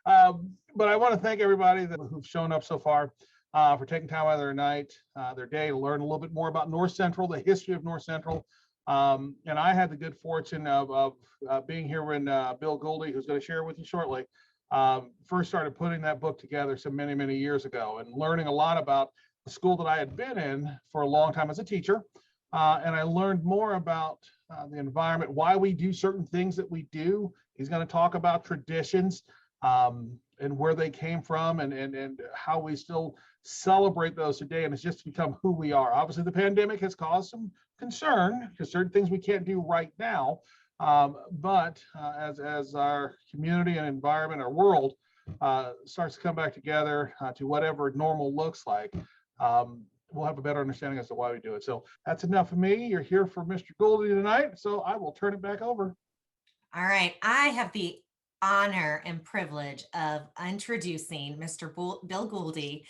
But I want to thank everybody who's shown up so far for taking time out of their night, their day to learn a little bit more about North Central, the history of North Central. And I had the good fortune of being here when Bill Gouldy, who's going to share with you shortly, first started putting that book together so many, many years ago, and learning a lot about the school that I had been in for a long time as a teacher. And I learned more about the environment, why we do certain things that we do. He's going to talk about traditions and where they came from, and how we still celebrate those today. And it's just become who we are. Obviously, the pandemic has caused some concern because certain things we can't do right now. But as our community and environment, our world starts to come back together to whatever normal looks like, we'll have a better understanding as to why we do it. So that's enough of me. You're here for Mr. Gouldy tonight, so I will turn it back over. All right. I have the honor and privilege of introducing Mr. Bill Gouldy,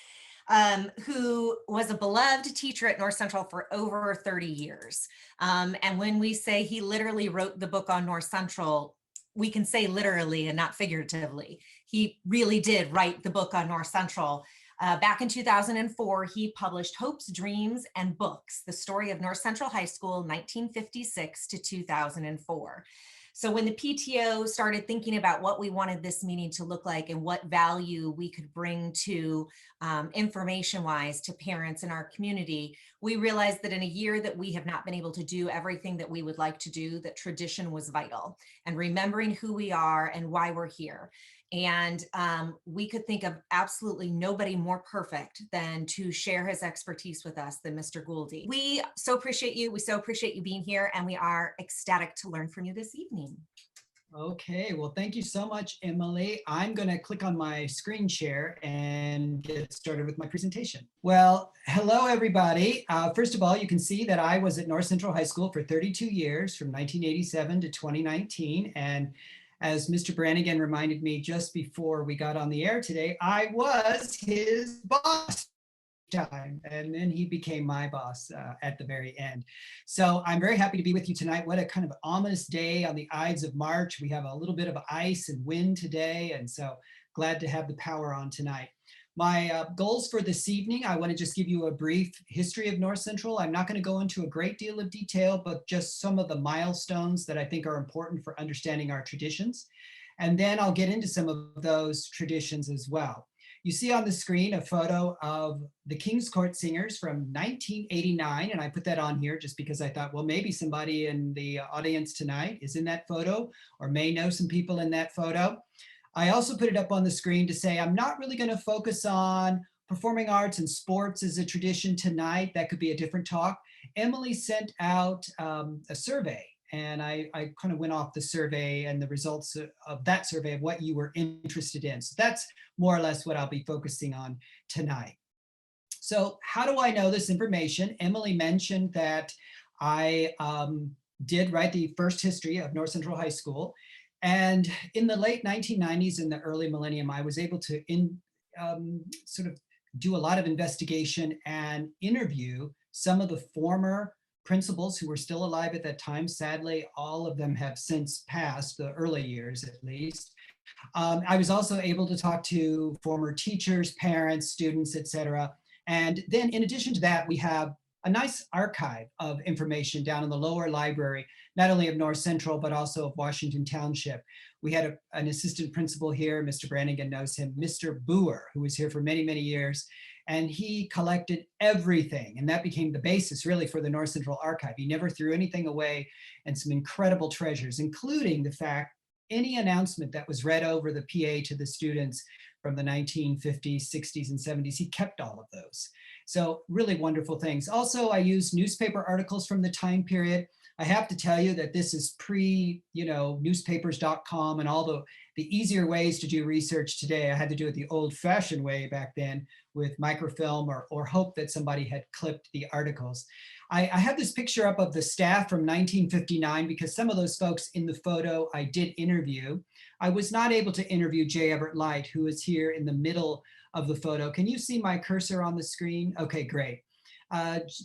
who was a beloved teacher at North Central for over 30 years. And when we say he literally wrote the book on North Central, we can say literally and not figuratively. He really did write the book on North Central. Back in 2004, he published Hopes, Dreams, and Books, the story of North Central High School, 1956 to 2004. So when the PTO started thinking about what we wanted this meeting to look like and what value we could bring to information-wise to parents in our community, we realized that in a year that we have not been able to do everything that we would like to do, that tradition was vital, and remembering who we are and why we're here. And we could think of absolutely nobody more perfect than to share his expertise with us than Mr. Gouldy. We so appreciate you. We so appreciate you being here, and we are ecstatic to learn from you this evening. Okay, well, thank you so much, Emily. I'm going to click on my screen share and get started with my presentation. Well, hello, everybody. First of all, you can see that I was at North Central High School for 32 years, from 1987 to 2019. And as Mr. Brannigan reminded me just before we got on the air today, I was his boss time, and then he became my boss at the very end. So I'm very happy to be with you tonight. What a kind of ominous day on the Ides of March. We have a little bit of ice and wind today, and so glad to have the power on tonight. My goals for this evening, I want to just give you a brief history of North Central. I'm not going to go into a great deal of detail, but just some of the milestones that I think are important for understanding our traditions. And then I'll get into some of those traditions as well. You see on the screen a photo of the King's Court Singers from 1989, and I put that on here just because I thought, well, maybe somebody in the audience tonight is in that photo or may know some people in that photo. I also put it up on the screen to say I'm not really going to focus on performing arts and sports as a tradition tonight. That could be a different talk. Emily sent out a survey, and I kind of went off the survey and the results of that survey of what you were interested in. So that's more or less what I'll be focusing on tonight. So how do I know this information? Emily mentioned that I did write the first history of North Central High School. And in the late 1990s and the early millennium, I was able to sort of do a lot of investigation and interview some of the former principals who were still alive at that time. Sadly, all of them have since passed, the early years at least. I was also able to talk to former teachers, parents, students, etc. And then in addition to that, we have a nice archive of information down in the lower library, not only of North Central, but also of Washington Township. We had an assistant principal here, Mr. Brannigan knows him, Mr. Boer, who was here for many, many years. And he collected everything. And that became the basis really for the North Central Archive. He never threw anything away, and some incredible treasures, including the fact any announcement that was read over the PA to the students from the 1950s, 60s, and 70s, he kept all of those. So really wonderful things. Also, I used newspaper articles from the time period. I have to tell you that this is pre, newspapers.com and all the easier ways to do research today. I had to do it the old-fashioned way back then with microfilm or hope that somebody had clipped the articles. I have this picture up of the staff from 1959 because some of those folks in the photo I did interview. I was not able to interview J. Everett Light, who is here in the middle of the photo. Can you see my cursor on the screen? Okay, great.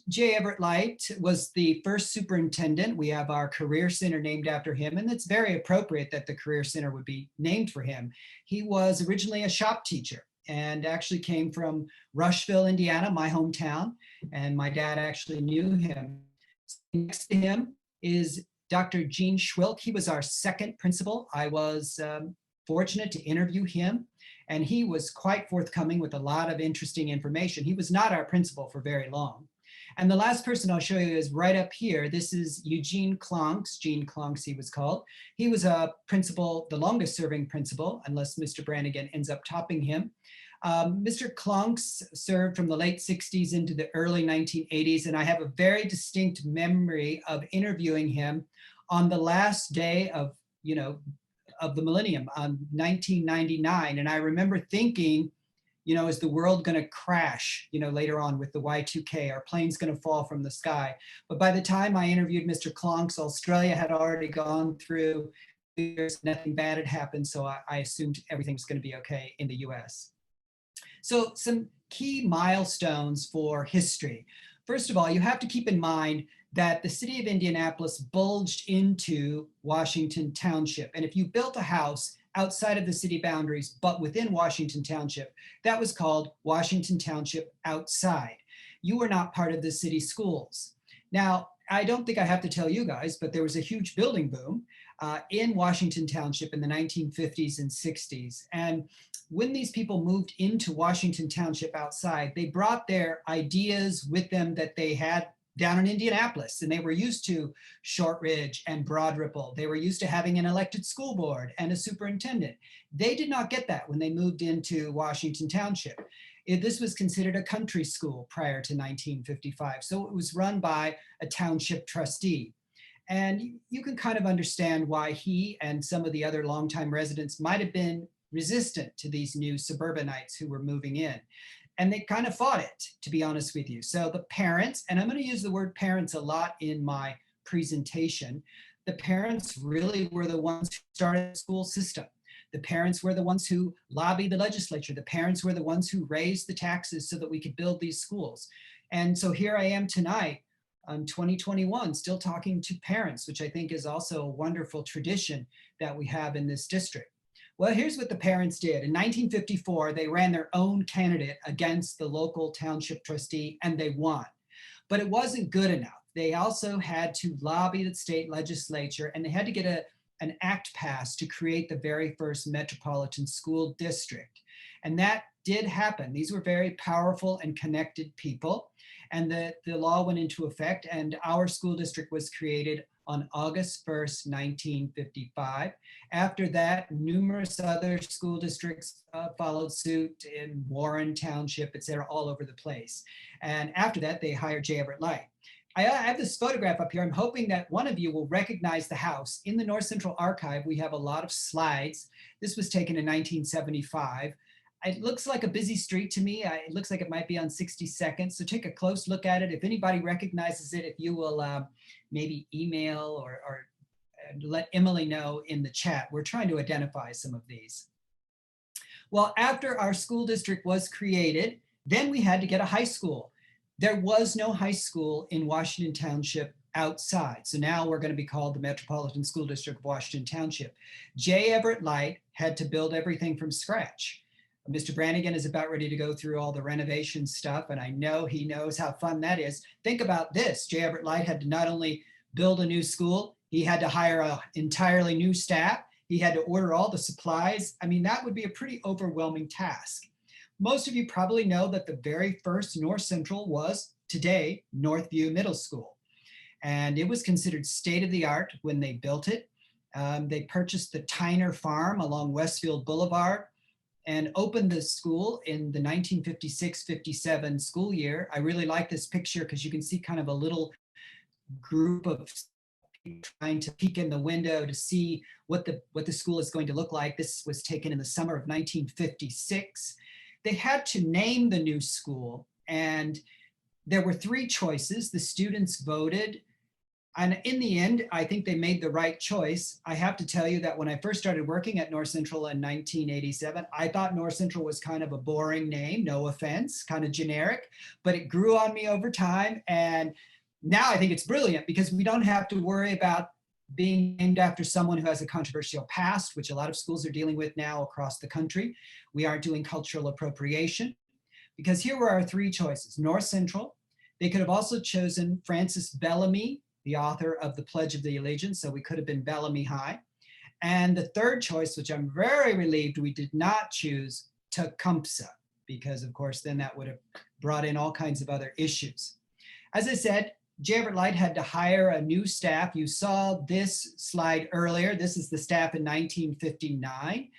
J. Everett Light was the first superintendent. We have our career center named after him, and it's very appropriate that the career center would be named for him. He was originally a shop teacher and actually came from Rushville, Indiana, my hometown, and my dad actually knew him. Next to him is Dr. Gene Schwilk. He was our second principal. I was fortunate to interview him, and he was quite forthcoming with a lot of interesting information. He was not our principal for very long. And the last person I'll show you is right up here. This is Eugene Klonks, Gene Klonks he was called. He was a principal, the longest serving principal, unless Mr. Brannigan ends up topping him. Mr. Klonks served from the late 60s into the early 1980s, and I have a very distinct memory of interviewing him on the last day of, of the millennium, on 1999. And I remember thinking, is the world going to crash, later on with the Y2K? Are planes going to fall from the sky? But by the time I interviewed Mr. Klonks, Australia had already gone through years, nothing bad had happened. So I assumed everything was going to be okay in the US. So some key milestones for history. First of all, you have to keep in mind that the city of Indianapolis bulged into Washington Township. And if you built a house outside of the city boundaries, but within Washington Township, that was called Washington Township outside. You were not part of the city schools. Now, I don't think I have to tell you guys, but there was a huge building boom in Washington Township in the 1950s and 60s. And when these people moved into Washington Township outside, they brought their ideas with them that they had down in Indianapolis, and they were used to Shortridge and Broad Ripple. They were used to having an elected school board and a superintendent. They did not get that when they moved into Washington Township. This was considered a country school prior to 1955, so it was run by a township trustee. And you can kind of understand why he and some of the other longtime residents might have been resistant to these new suburbanites who were moving in. And they kind of fought it, to be honest with you. So the parents, and I'm going to use the word parents a lot in my presentation, the parents really were the ones who started the school system. The parents were the ones who lobbied the legislature. The parents were the ones who raised the taxes so that we could build these schools. And so here I am tonight, 2021, still talking to parents, which I think is also a wonderful tradition that we have in this district. Well, here's what the parents did. In 1954, they ran their own candidate against the local township trustee, and they won. But it wasn't good enough. They also had to lobby the state legislature, and they had to get an act passed to create the very first metropolitan school district. And that did happen. These were very powerful and connected people. And the law went into effect, and our school district was created on August 1st, 1955. After that, numerous other school districts followed suit in Warren Township, et cetera, all over the place. And after that, they hired J. Everett Light. I have this photograph up here. I'm hoping that one of you will recognize the house. In the North Central Archive, we have a lot of slides. This was taken in 1975. It looks like a busy street to me. It looks like it might be on 62nd. So take a close look at it. If anybody recognizes it, if you will maybe email or let Emily know in the chat. We're trying to identify some of these. Well, after our school district was created, then we had to get a high school. There was no high school in Washington Township outside. So now we're going to be called the Metropolitan School District of Washington Township. J. Everett Light had to build everything from scratch. Mr. Brannigan is about ready to go through all the renovation stuff, and I know he knows how fun that is. Think about this. J. Everett Light had to not only build a new school, he had to hire an entirely new staff. He had to order all the supplies. I mean, that would be a pretty overwhelming task. Most of you probably know that the very first North Central was today Northview Middle School. And it was considered state-of-the-art when they built it. They purchased the Tyner Farm along Westfield Boulevard and opened the school in the 1956-57 school year. I really like this picture because you can see kind of a little group of people trying to peek in the window to see what the school is going to look like. This was taken in the summer of 1956. They had to name the new school, and there were three choices. The students voted. And in the end, I think they made the right choice. I have to tell you that when I first started working at North Central in 1987, I thought North Central was kind of a boring name, no offense, kind of generic, but it grew on me over time. And now I think it's brilliant because we don't have to worry about being named after someone who has a controversial past, which a lot of schools are dealing with now across the country. We aren't doing cultural appropriation because here were our three choices. North Central, they could have also chosen Francis Bellamy, the author of the Pledge of the Allegiance, so we could have been Bellamy High. And the third choice, which I'm very relieved we did not choose, Tecumseh, because of course then that would have brought in all kinds of other issues. As I said, J. Everett Light had to hire a new staff. You saw this slide earlier. This is the staff in 1959.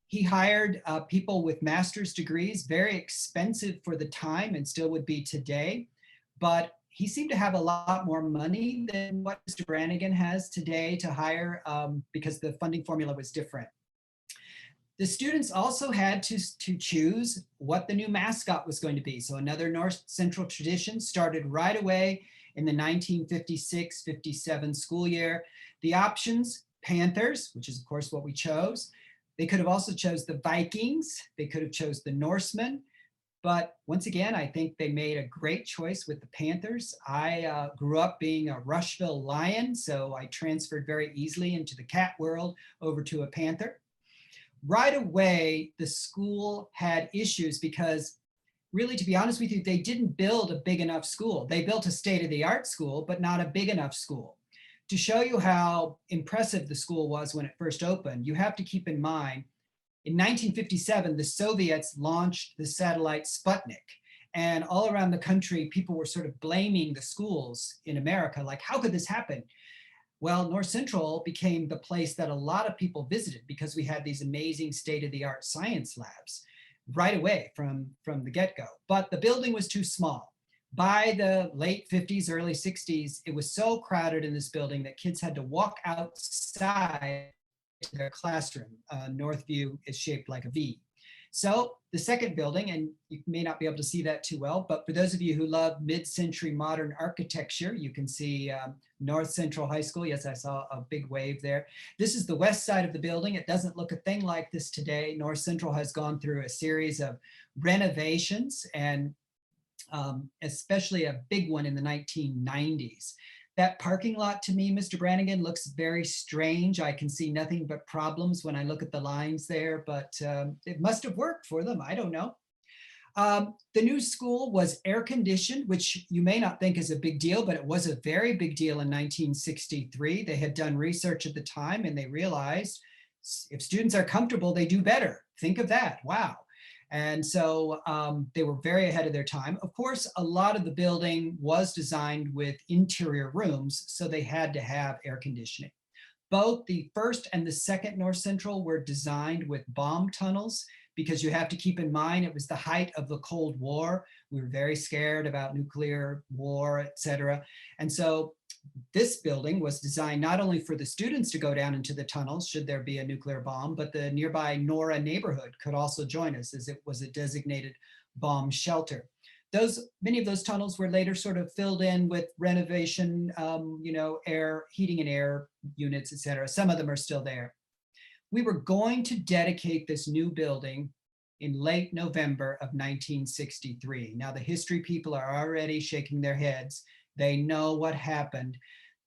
He hired people with master's degrees, very expensive for the time and still would be today, but he seemed to have a lot more money than what Mr. Brannigan has today to hire because the funding formula was different. The students also had to choose what the new mascot was going to be. So another North Central tradition started right away in the 1956-57 school year. The options, Panthers, which is of course what we chose. They could have also chose the Vikings. They could have chose the Norsemen. But once again, I think they made a great choice with the Panthers. I grew up being a Rushville Lion, so I transferred very easily into the cat world over to a Panther. Right away, the school had issues because really, to be honest with you, they didn't build a big enough school. They built a state-of-the-art school, but not a big enough school. To show you how impressive the school was when it first opened, you have to keep in mind, in 1957, the Soviets launched the satellite Sputnik. And all around the country, people were sort of blaming the schools in America, like, how could this happen? Well, North Central became the place that a lot of people visited because we had these amazing state-of-the-art science labs right away from the get-go. But the building was too small. By the late 50s, early 60s, it was so crowded in this building that kids had to walk outside to their classroom. Northview is shaped like a V. So the second building, and you may not be able to see that too well, but for those of you who love mid-century modern architecture, you can see North Central High School. Yes, I saw a big wave there. This is the west side of the building. It doesn't look a thing like this today. North Central has gone through a series of renovations, and especially a big one in the 1990s. That parking lot to me, Mr. Brannigan, looks very strange. I can see nothing but problems when I look at the lines there, but it must have worked for them. I don't know. The new school was air conditioned, which you may not think is a big deal, but it was a very big deal in 1963. They had done research at the time and they realized if students are comfortable, they do better. Think of that. Wow. And so they were very ahead of their time. Of course, a lot of the building was designed with interior rooms, so they had to have air conditioning. Both the first and the second North Central were designed with bomb tunnels because you have to keep in mind it was the height of the Cold War. We were very scared about nuclear war, et cetera. And so this building was designed not only for the students to go down into the tunnels should there be a nuclear bomb, but the nearby Nora neighborhood could also join us as it was a designated bomb shelter. Many of those tunnels were later sort of filled in with renovation, air, heating and air units, et cetera. Some of them are still there. We were going to dedicate this new building in late November of 1963. Now the history people are already shaking their heads. They know what happened.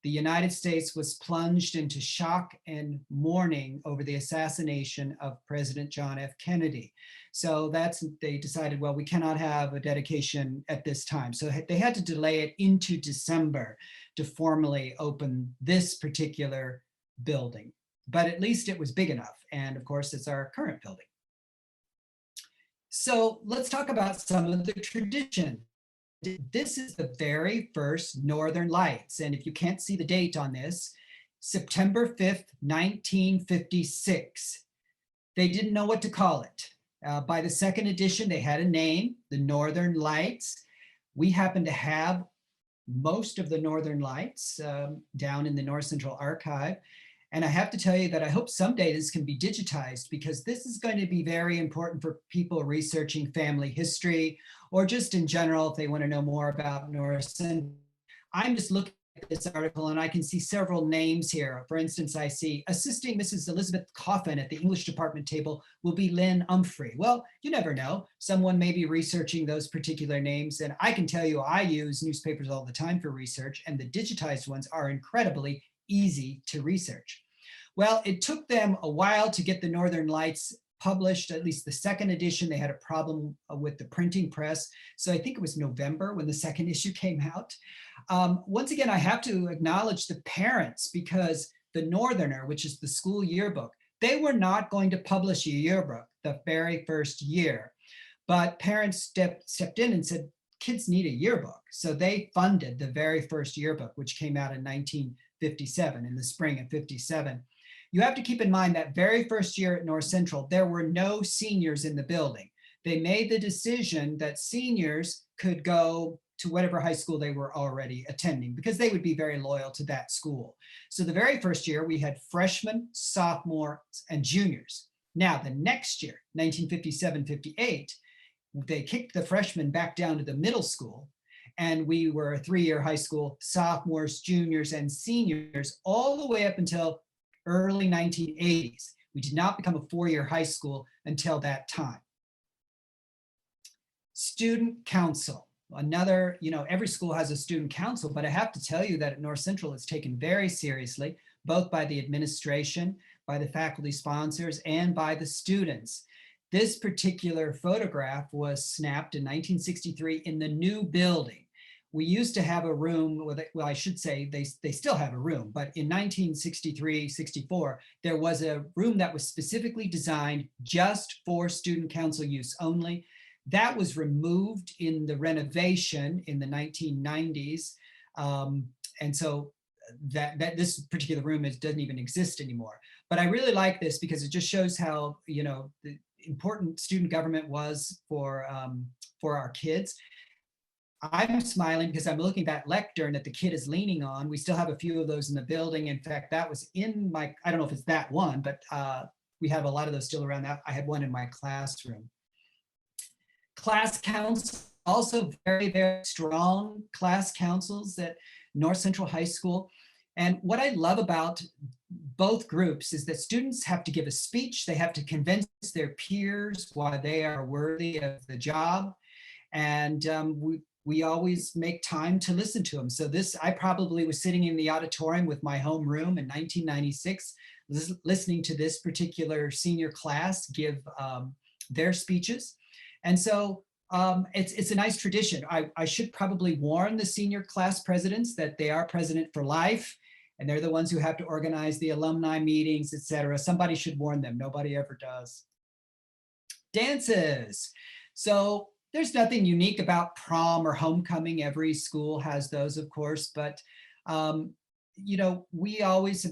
The United States was plunged into shock and mourning over the assassination of President John F. Kennedy. So they decided, well, we cannot have a dedication at this time. So they had to delay it into December to formally open this particular building. But at least it was big enough. And of course, it's our current building. So let's talk about some of the tradition. This is the very first Northern Lights. And if you can't see the date on this, September 5th, 1956. They didn't know what to call it. By the second edition, they had a name, the Northern Lights. We happen to have most of the Northern Lights down in the North Central Archive. And I have to tell you that I hope someday this can be digitized because this is going to be very important for people researching family history or just in general if they want to know more about North Central. I'm just looking this article and I can see several names here. For instance, I see assisting Mrs. Elizabeth Coffin at the English department table will be Lynn Umphrey. Well, you never know. Someone may be researching those particular names. And I can tell you, I use newspapers all the time for research, and the digitized ones are incredibly easy to research. Well, it took them a while to get the Northern Lights published, at least the second edition. They had a problem with the printing press. So I think it was November when the second issue came out. Once again, I have to acknowledge the parents, because the Northerner, which is the school yearbook, they were not going to publish a yearbook the very first year. But parents stepped in and said, kids need a yearbook. So they funded the very first yearbook, which came out in 1957, in the spring of 57. You have to keep in mind that very first year at North Central, there were no seniors in the building. They made the decision that seniors could go to whatever high school they were already attending, because they would be very loyal to that school. So the very first year we had freshmen, sophomores, and juniors. Now the next year, 1957-58, they kicked the freshmen back down to the middle school, and we were a 3-year high school, sophomores, juniors, and seniors, all the way up until early 1980s. We did not become a 4-year high school until that time. Student council, another, every school has a student council, but I have to tell you that at North Central it's taken very seriously, both by the administration, by the faculty sponsors, and by the students. This particular photograph was snapped in 1963 in the new building. We used to have a room, well, I should say they still have a room, but in 1963-64, there was a room that was specifically designed just for student council use only. That was removed in the renovation in the 1990s. And so that this particular room doesn't even exist anymore. But I really like this because it just shows how, the important student government was for our kids. I'm smiling because I'm looking at that lectern that the kid is leaning on. We still have a few of those in the building. In fact, that was in my, I don't know if it's that one, but we have a lot of those still around. I had one in my classroom. Class council, also very, very strong class councils at North Central High School. And what I love about both groups is that students have to give a speech. They have to convince their peers why they are worthy of the job. And we always make time to listen to them. So I probably was sitting in the auditorium with my homeroom in 1996, listening to this particular senior class give their speeches. And so it's a nice tradition. I should probably warn the senior class presidents that they are president for life, and they're the ones who have to organize the alumni meetings, etc. Somebody should warn them. Nobody ever does. Dances. So there's nothing unique about prom or homecoming. Every school has those, of course, but we always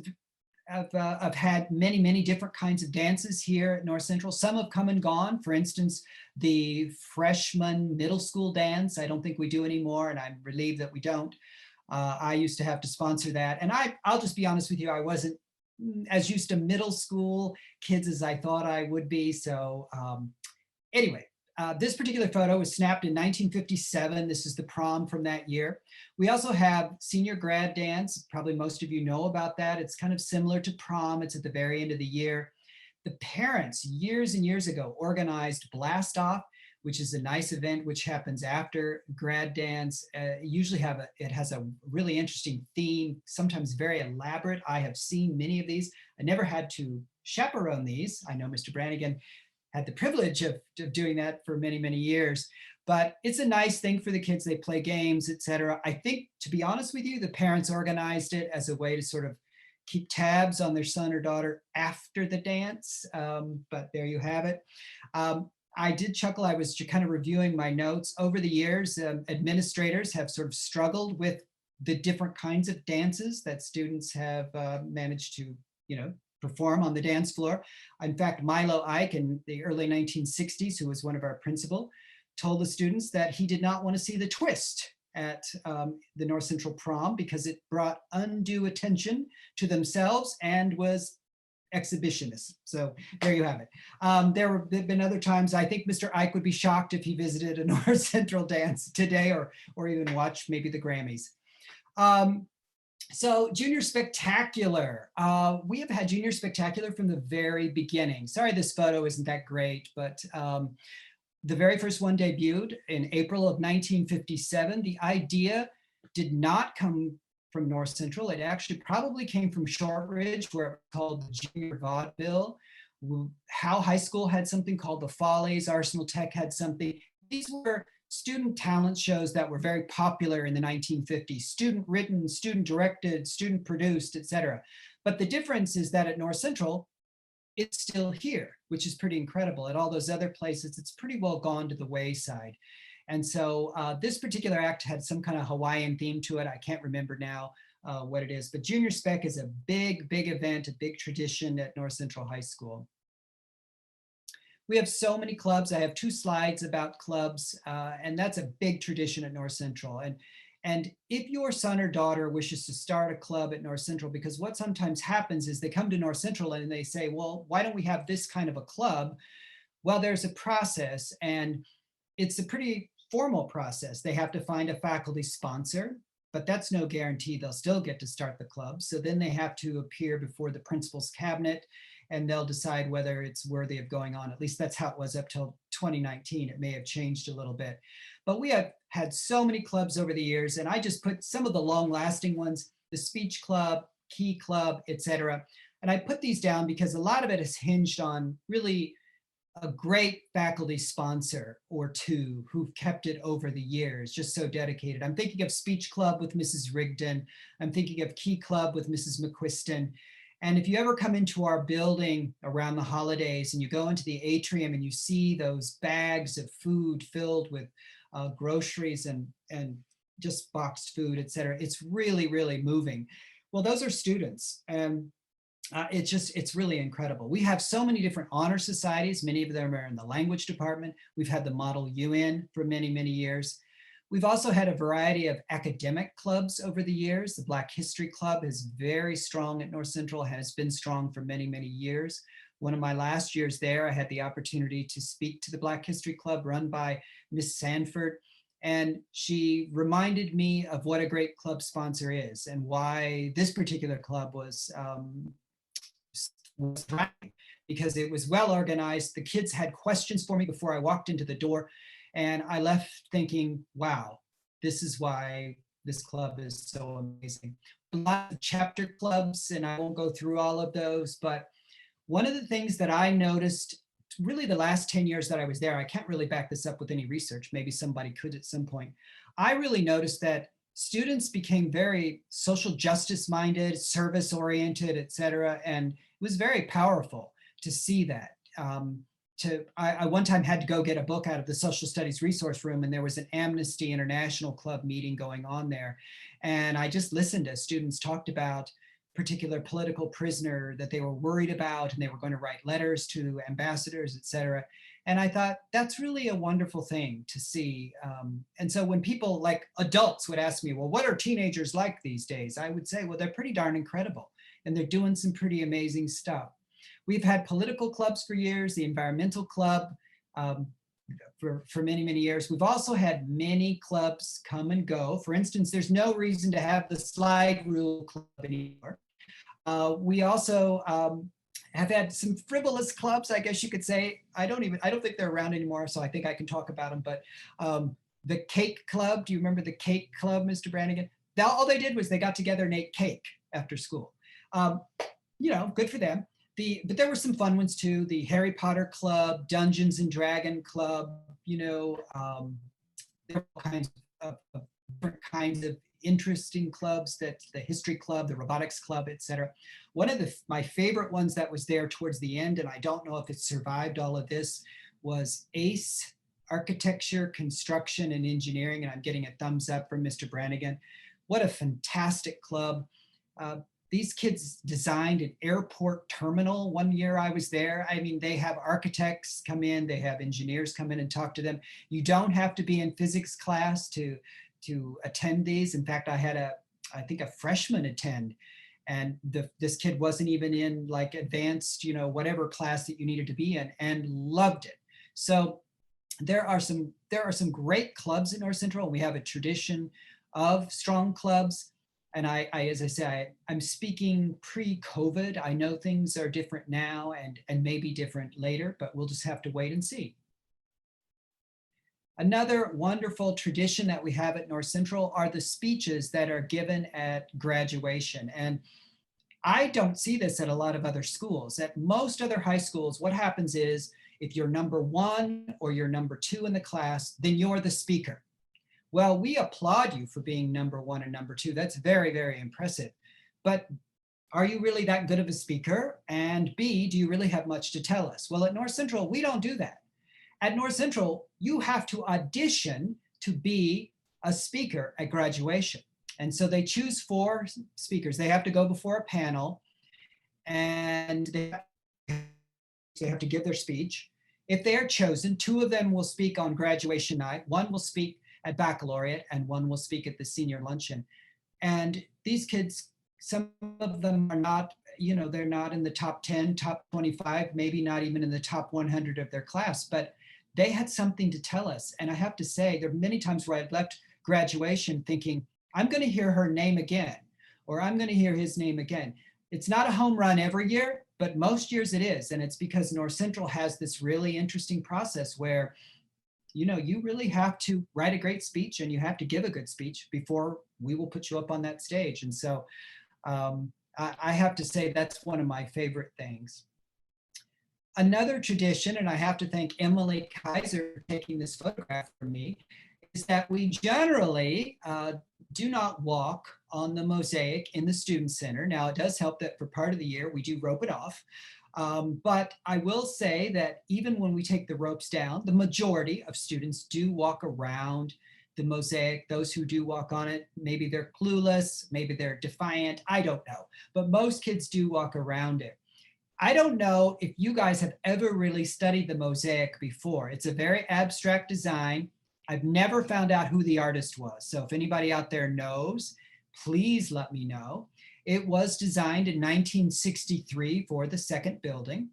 have had many, many different kinds of dances here at North Central. Some have come and gone. For instance, the freshman middle school dance, I don't think we do anymore, and I'm relieved that we don't. I used to have to sponsor that. And I'll just be honest with you, I wasn't as used to middle school kids as I thought I would be. So anyway, this particular photo was snapped in 1957. This is the prom from that year. We also have senior grad dance. Probably most of you know about that. It's kind of similar to prom. It's at the very end of the year. The parents, years and years ago, organized Blast Off, which is a nice event which happens after grad dance. It has a really interesting theme, sometimes very elaborate. I have seen many of these. I never had to chaperone these. I know Mr. Brannigan had the privilege of doing that for many, many years, but it's a nice thing for the kids. They play games, etc. I think, to be honest with you, the parents organized it as a way to sort of keep tabs on their son or daughter after the dance, but there you have it. I did chuckle. I was kind of reviewing my notes. Over the years, administrators have sort of struggled with the different kinds of dances that students have managed to, perform on the dance floor. In fact, Milo Ike in the early 1960s, who was one of our principal, told the students that he did not want to see the twist at the North Central prom because it brought undue attention to themselves and was exhibitionist. So there you have it. There have been other times. I think Mr. Ike would be shocked if he visited a North Central dance today or even watched maybe the Grammys. So Junior Spectacular. We have had Junior Spectacular from the very beginning. Sorry, this photo isn't that great, but the very first one debuted in April of 1957. The idea did not come from North Central. It actually probably came from Shortridge, where it was called the Junior Vaudeville. Howe High School had something called the Follies. Arsenal Tech had something. These were student talent shows that were very popular in the 1950s, student written, student directed, student produced, etc. But the difference is that at North Central, it's still here, which is pretty incredible. At all those other places, it's pretty well gone to the wayside. And so this particular act had some kind of Hawaiian theme to it. I can't remember now what it is, but Junior Spec is a big, big event, a big tradition at North Central High School. We have so many clubs. I have 2 slides about clubs, and that's a big tradition at North Central. And if your son or daughter wishes to start a club at North Central, because what sometimes happens is they come to North Central and they say, well, why don't we have this kind of a club? Well, there's a process, and it's a pretty formal process. They have to find a faculty sponsor, but that's no guarantee they'll still get to start the club. So then they have to appear before the principal's cabinet, and they'll decide whether it's worthy of going on. At least that's how it was up till 2019. It may have changed a little bit. But we have had so many clubs over the years, and I just put some of the long-lasting ones, the Speech Club, Key Club, etc. And I put these down because a lot of it is hinged on really a great faculty sponsor or two who've kept it over the years, just so dedicated. I'm thinking of Speech Club with Mrs. Rigdon. I'm thinking of Key Club with Mrs. McQuiston. And if you ever come into our building around the holidays and you go into the atrium and you see those bags of food filled with groceries and just boxed food, et cetera, it's really, really moving. Well, those are students, and it's really incredible. We have so many different honor societies. Many of them are in the language department. We've had the Model UN for many, many years. We've also had a variety of academic clubs over the years. The Black History Club is very strong at North Central, has been strong for many, many years. One of my last years there, I had the opportunity to speak to the Black History Club run by Miss Sanford. And she reminded me of what a great club sponsor is and why this particular club was thriving, because it was well organized. The kids had questions for me before I walked into the door. And I left thinking, wow, this is why this club is so amazing. A lot of chapter clubs, and I won't go through all of those, but one of the things that I noticed really the last 10 years that I was there, I can't really back this up with any research, maybe somebody could at some point. I really noticed that students became very social justice minded, service oriented, et cetera. And it was very powerful to see that. I one time had to go get a book out of the social studies resource room, and there was an Amnesty International Club meeting going on there. And I just listened as students talked about particular political prisoner that they were worried about, and they were going to write letters to ambassadors, et cetera. And I thought that's really a wonderful thing to see. And so when people like adults would ask me, well, what are teenagers like these days? I would say, well, they're pretty darn incredible, and they're doing some pretty amazing stuff. We've had political clubs for years, the environmental club for many, many years. We've also had many clubs come and go. For instance, there's no reason to have the slide rule club anymore. We also have had some frivolous clubs, I guess you could say. I don't think they're around anymore, so I think I can talk about them. But the Cake Club, do you remember the Cake Club, Mr. Brannigan? All they did was they got together and ate cake after school. You know, good for them. But there were some fun ones too. The Harry Potter Club, Dungeons and Dragon Club, you know, there were all kinds of different kinds of interesting clubs, that the History Club, the Robotics Club, etc. One of my favorite ones that was there towards the end, and I don't know if it survived all of this, was ACE, Architecture, Construction, and Engineering. And I'm getting a thumbs up from Mr. Brannigan. What a fantastic club. These kids designed an airport terminal. One year I was there. I mean, they have architects come in, they have engineers come in and talk to them. You don't have to be in physics class to attend these. In fact, I had I think a freshman attend, and this kid wasn't even in like advanced, you know, whatever class that you needed to be in, and loved it. So there are some great clubs in North Central. We have a tradition of strong clubs. And as I say, I'm speaking pre-COVID. I know things are different now and maybe different later, but we'll just have to wait and see. Another wonderful tradition that we have at North Central are the speeches that are given at graduation. And I don't see this at a lot of other schools. At most other high schools, what happens is if you're number one or you're number two in the class, then you're the speaker. Well, we applaud you for being number one and number two. That's very, very impressive. But are you really that good of a speaker? And B, do you really have much to tell us? Well, at North Central, we don't do that. At North Central, you have to audition to be a speaker at graduation. And so they choose 4 speakers. They have to go before a panel and they have to give their speech. If they are chosen, 2 of them will speak on graduation night. 1 will speak at baccalaureate and 1 will speak at the senior luncheon. And these kids, some of them are not, they're not in the top 10, top 25, maybe not even in the top 100 of their class, but they had something to tell us. And I have to say, there are many times where I've left graduation thinking, I'm going to hear her name again, or I'm going to hear his name again. It's not a home run every year, but most years it is. And it's because North Central has this really interesting process where, you really have to write a great speech and you have to give a good speech before we will put you up on that stage. And so I have to say that's one of my favorite things. Another tradition, and I have to thank Emily Kaiser for taking this photograph for me, is that we generally do not walk on the mosaic in the Student Center. Now, it does help that for part of the year, we do rope it off. But I will say that even when we take the ropes down, the majority of students do walk around the mosaic. Those who do walk on it, maybe they're clueless, maybe they're defiant, I don't know. But most kids do walk around it. I don't know if you guys have ever really studied the mosaic before. It's a very abstract design. I've never found out who the artist was. So if anybody out there knows, please let me know. It was designed in 1963 for the second building.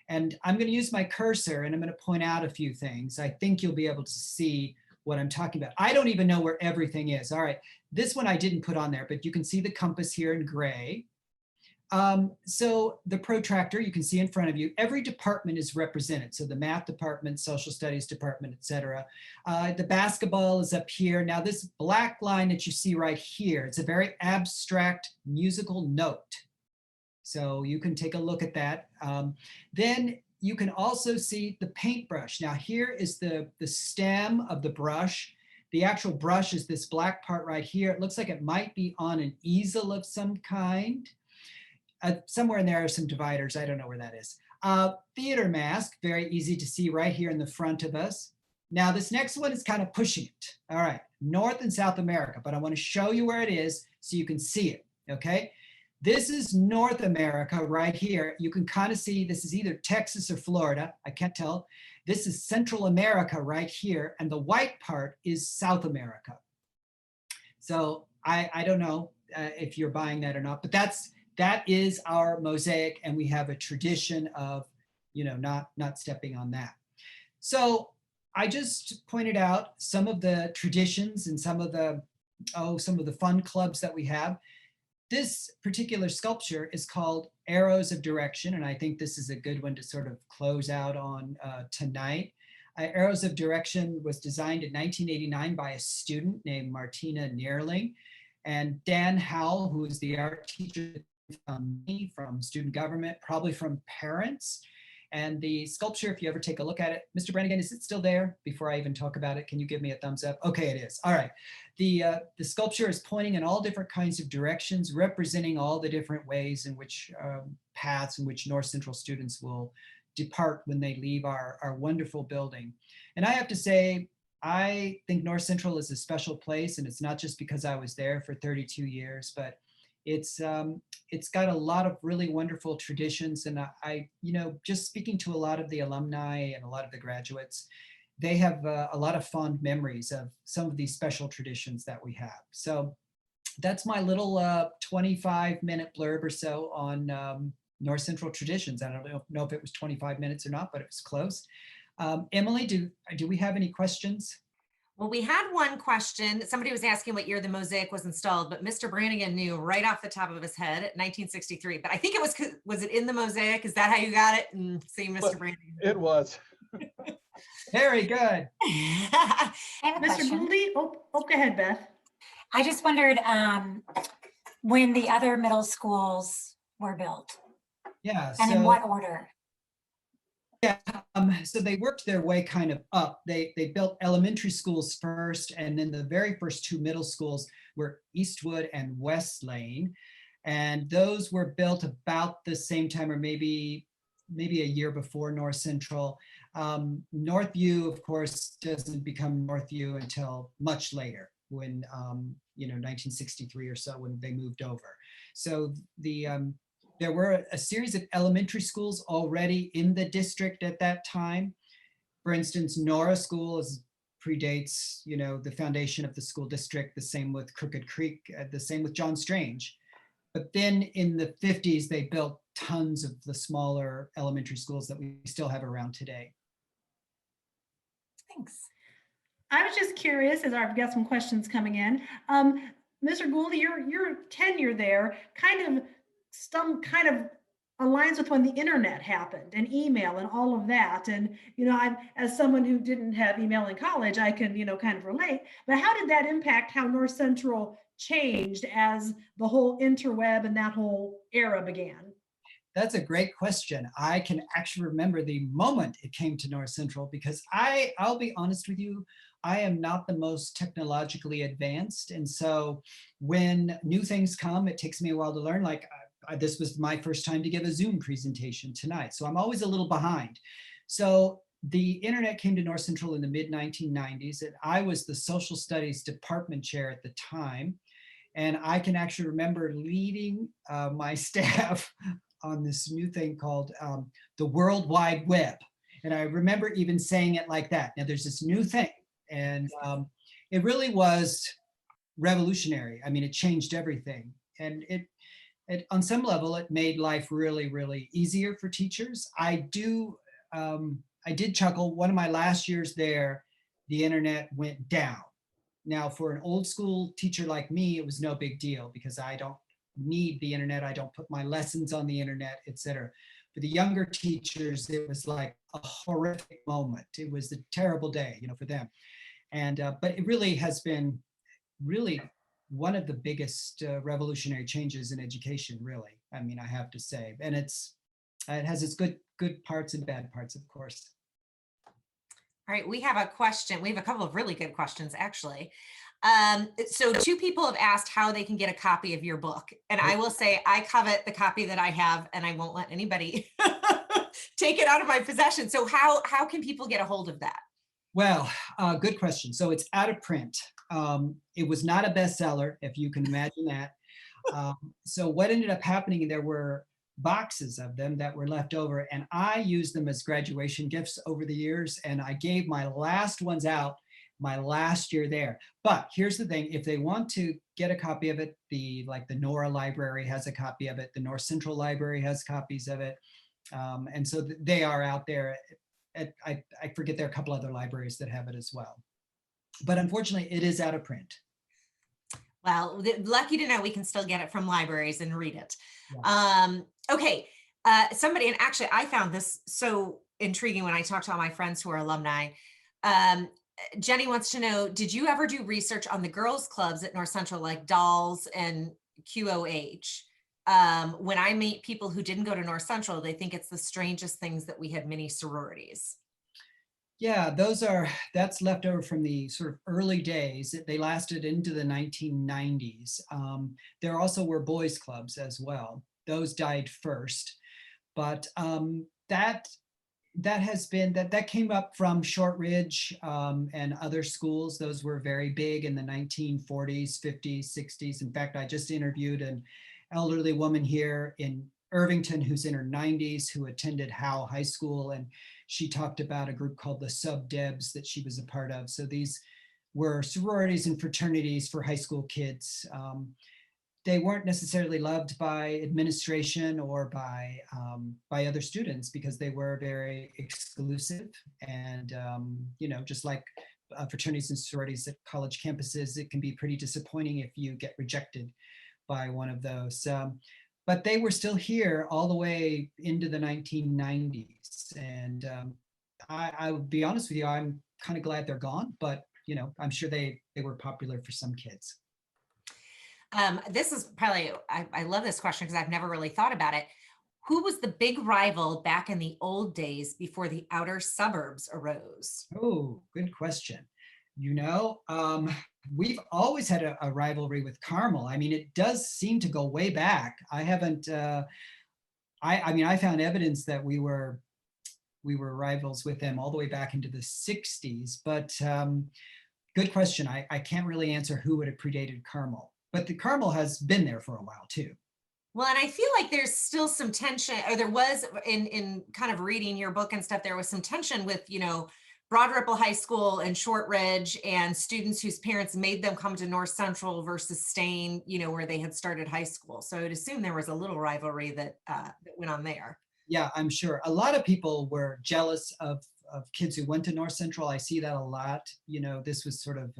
And I'm going to use my cursor and I'm going to point out a few things. I think you'll be able to see what I'm talking about. I don't even know where everything is. All right, this one I didn't put on there, but you can see the compass here in gray. So the protractor you can see in front of you, every department is represented. So the math department, social studies department, etc. The basketball is up here. Now this black line that you see right here, it's a very abstract musical note. So you can take a look at that. Then you can also see the paintbrush. Now here is the stem of the brush. The actual brush is this black part right here. It looks like it might be on an easel of some kind. Somewhere in there are some dividers. I don't know where that is. Theater mask, very easy to see right here in the front of us. Now this next one is kind of pushing it. All right, North and South America, but I want to show you where it is so you can see it, okay? This is North America right here. You can kind of see this is either Texas or Florida. I can't tell. This is Central America right here, and the white part is South America. So I don't know if you're buying that or not, but that is our mosaic, and we have a tradition of, not stepping on that. So I just pointed out some of the traditions and some of the fun clubs that we have. This particular sculpture is called Arrows of Direction, and I think this is a good one to sort of close out on tonight. Arrows of Direction was designed in 1989 by a student named Martina Neerling, and Dan Howell, who is the art teacher from student government, probably from parents. And the sculpture, if you ever take a look at it, Mr. Brannigan, is it still there? Before I even talk about it, can you give me a thumbs up? Okay, it is. All right. The sculpture is pointing in all different kinds of directions, representing all the different ways in which paths in which North Central students will depart when they leave our wonderful building. And I have to say, I think North Central is a special place, and it's not just because I was there for 32 years, but it's got a lot of really wonderful traditions. And I just speaking to a lot of the alumni and a lot of the graduates, they have a lot of fond memories of some of these special traditions that we have. So that's my little 25-minute blurb or so on North Central traditions. I don't know if it was 25 minutes or not, but it was close. Emily, do we have any questions? Well, we had one question. Somebody was asking what year the mosaic was installed, but Mr. Brannigan knew right off the top of his head, 1963. But I think it was it in the mosaic? Is that how you got it? And see, Mr. Brannigan. It was. Very good. I have a Mr. question. Gouldy, go ahead, Beth. I just wondered when the other middle schools were built Yeah. and in what order. So they worked their way kind of up. They built elementary schools first, and then the very first two middle schools were Eastwood and West Lane. And those were built about the same time, or maybe a year before North Central. Northview, of course, doesn't become Northview until much later, when 1963 or so, when they moved over. So there were a series of elementary schools already in the district at that time. For instance, Nora School predates, the foundation of the school district, the same with Crooked Creek, the same with John Strange. But then in the 50s, they built tons of the smaller elementary schools that we still have around today. Thanks. I was just curious, as I've got some questions coming in. Mr. Gouldy, your tenure there kind of aligns with when the internet happened and email and all of that. And, I'm, as someone who didn't have email in college, I can, kind of relate. But how did that impact how North Central changed as the whole interweb and that whole era began? That's a great question. I can actually remember the moment it came to North Central, because I'll be honest with you, I am not the most technologically advanced. And so when new things come, it takes me a while to learn. Like this was my first time to give a Zoom presentation tonight. So I'm always a little behind. So the internet came to North Central in the mid 1990s, and I was the social studies department chair at the time. And I can actually remember leading my staff on this new thing called the World Wide Web. And I remember even saying it like that. Now there's this new thing, and it really was revolutionary. I mean, it changed everything. And it on some level, it made life really, really easier for teachers. I did chuckle. One of my last years there, the internet went down. Now, for an old school teacher like me, it was no big deal because I don't need the internet. I don't put my lessons on the internet, etc. For the younger teachers, it was like a horrific moment. It was a terrible day, for them. And but it really has been really one of the biggest revolutionary changes in education, really. I mean, I have to say, and it has its good parts and bad parts, of course. All right, we have a question. We have a couple of really good questions, actually. So two people have asked how they can get a copy of your book. And I will say, I covet the copy that I have, and I won't let anybody take it out of my possession. So how can people get a hold of that? Well, good question. So it's out of print. It was not a bestseller, if you can imagine that. So what ended up happening, there were boxes of them that were left over, and I used them as graduation gifts over the years, and I gave my last ones out my last year there. But here's the thing, if they want to get a copy of it, the Nora Library has a copy of it, the North Central Library has copies of it, and so they are out there. I forget, there are a couple other libraries that have it as well. But unfortunately, it is out of print. Well, lucky to know we can still get it from libraries and read it. Yeah. Okay, somebody, and actually I found this so intriguing when I talked to all my friends who are alumni. Jenny wants to know, did you ever do research on the girls' clubs at North Central, like Dolls and QOH? When I meet people who didn't go to North Central, they think it's the strangest things that we had mini sororities. Yeah, that's left over from the sort of early days. They lasted into the 1990s. There also were boys' clubs as well. Those died first, but that came up from Shortridge and other schools. Those were very big in the 1940s, 50s, 60s. In fact, I just interviewed an elderly woman here in Irvington who's in her 90s, who attended Howe High School, and she talked about a group called the Sub-Debs that she was a part of. So these were sororities and fraternities for high school kids. They weren't necessarily loved by administration or by other students because they were very exclusive, and just like fraternities and sororities at college campuses, it can be pretty disappointing if you get rejected by one of those. But they were still here all the way into the 1990s. And I will be honest with you, I'm kind of glad they're gone, but I'm sure they were popular for some kids. This is probably, I love this question because I've never really thought about it. Who was the big rival back in the old days before the outer suburbs arose? Oh, good question. We've always had a rivalry with Carmel. I mean, it does seem to go way back. I haven't, I found evidence that we were rivals with them all the way back into the 60s, but good question. I can't really answer who would have predated Carmel, but the Carmel has been there for a while too. Well, and I feel like there's still some tension, or there was in kind of reading your book and stuff, there was some tension with, Broad Ripple High School and Shortridge and students whose parents made them come to North Central versus staying, where they had started high school. So I would assume there was a little rivalry that went on there. Yeah, I'm sure. A lot of people were jealous of kids who went to North Central. I see that a lot. This was sort of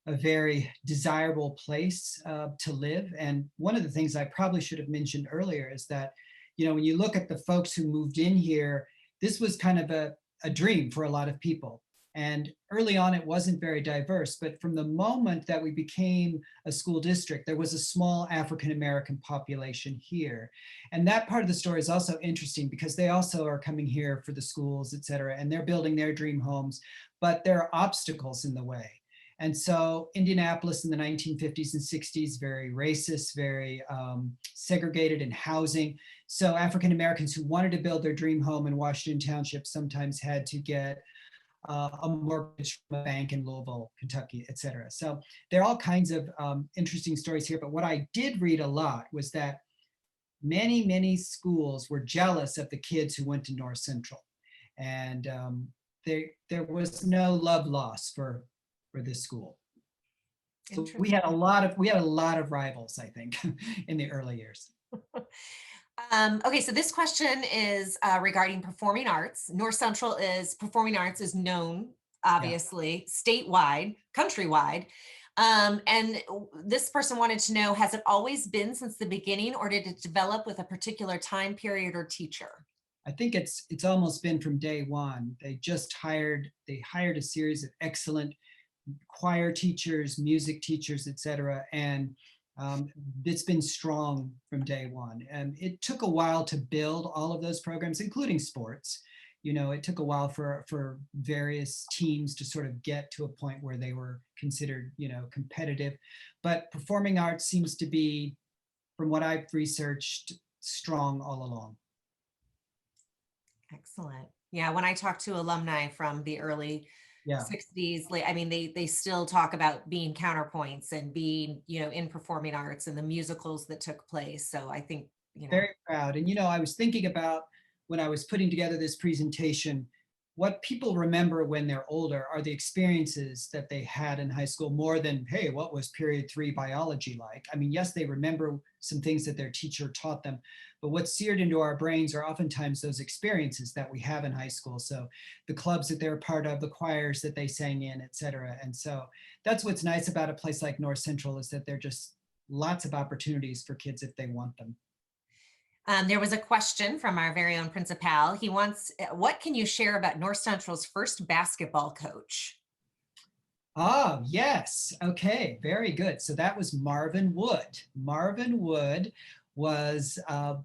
a very desirable place to live. And one of the things I probably should have mentioned earlier is that, when you look at the folks who moved in here, this was kind of a dream for a lot of people. And early on, it wasn't very diverse, but from the moment that we became a school district, there was a small African-American population here. And that part of the story is also interesting because they also are coming here for the schools, et cetera, and they're building their dream homes, but there are obstacles in the way. And so Indianapolis in the 1950s and 60s, very racist, very segregated in housing. So African-Americans who wanted to build their dream home in Washington Township sometimes had to get a mortgage from a bank in Louisville, Kentucky, et cetera. So there are all kinds of interesting stories here. But what I did read a lot was that many, many schools were jealous of the kids who went to North Central. And there was no love lost for this school. So we had a lot of rivals, I think, in the early years. Okay, so this question is regarding performing arts. North Central performing arts is known, obviously, statewide, countrywide. And this person wanted to know, has it always been since the beginning, or did it develop with a particular time period or teacher? I think it's almost been from day one. They hired a series of excellent choir teachers, music teachers, et cetera. And it's been strong from day one. And it took a while to build all of those programs, including sports. It took a while for various teams to sort of get to a point where they were considered, competitive. But performing arts seems to be, from what I've researched, strong all along. Excellent. Yeah, when I talk to alumni from the early 60s, they still talk about being counterpoints and being, in performing arts and the musicals that took place. So I think, very proud. And, I was thinking about when I was putting together this presentation, what people remember when they're older are the experiences that they had in high school more than, hey, what was period 3 biology like? I mean, yes, they remember some things that their teacher taught them, but what's seared into our brains are oftentimes those experiences that we have in high school. So the clubs that they're part of, the choirs that they sang in, et cetera. And so that's what's nice about a place like North Central, is that there are just lots of opportunities for kids if they want them. There was a question from our very own principal. He wants, what can you share about North Central's first basketball coach? Oh, yes. Okay, very good. So that was Marvin Wood. Marvin Wood was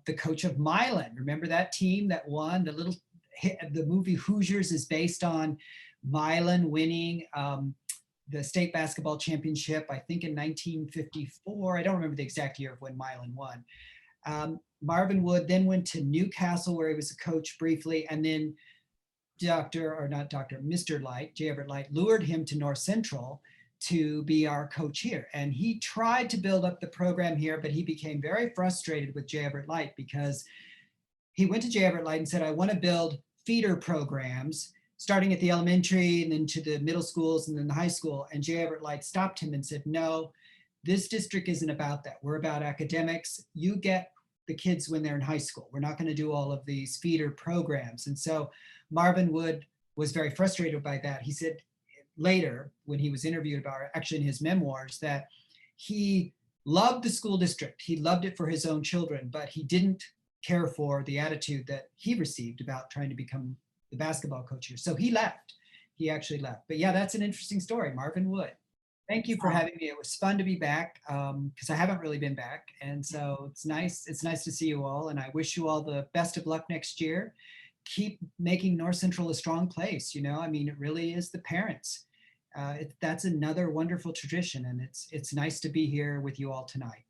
the coach of Milan. Remember that team that won? The movie Hoosiers is based on Milan winning the state basketball championship, I think in 1954. I don't remember the exact year of when Milan won. Marvin Wood then went to Newcastle, where he was a coach briefly, and then Mr. Light, J. Everett Light, lured him to North Central to be our coach here. And he tried to build up the program here, but he became very frustrated with J. Everett Light because he went to J. Everett Light and said, I want to build feeder programs, starting at the elementary and then to the middle schools and then the high school. And J. Everett Light stopped him and said, no, this district isn't about that. We're about academics. You get the kids when they're in high school. We're not going to do all of these feeder programs. And so Marvin Wood was very frustrated by that. He said, later when he was interviewed about, actually in his memoirs, that he loved the school district. He loved it for his own children, but he didn't care for the attitude that he received about trying to become the basketball coach here. So he left. He actually left. But yeah, that's an interesting story, Marvin Wood. Thank you for having me. It was fun to be back because I haven't really been back. And so it's nice. It's nice to see you all. And I wish you all the best of luck next year. Keep making North Central a strong place. You know, I mean, it really is the parents. That's another wonderful tradition. And it's nice to be here with you all tonight.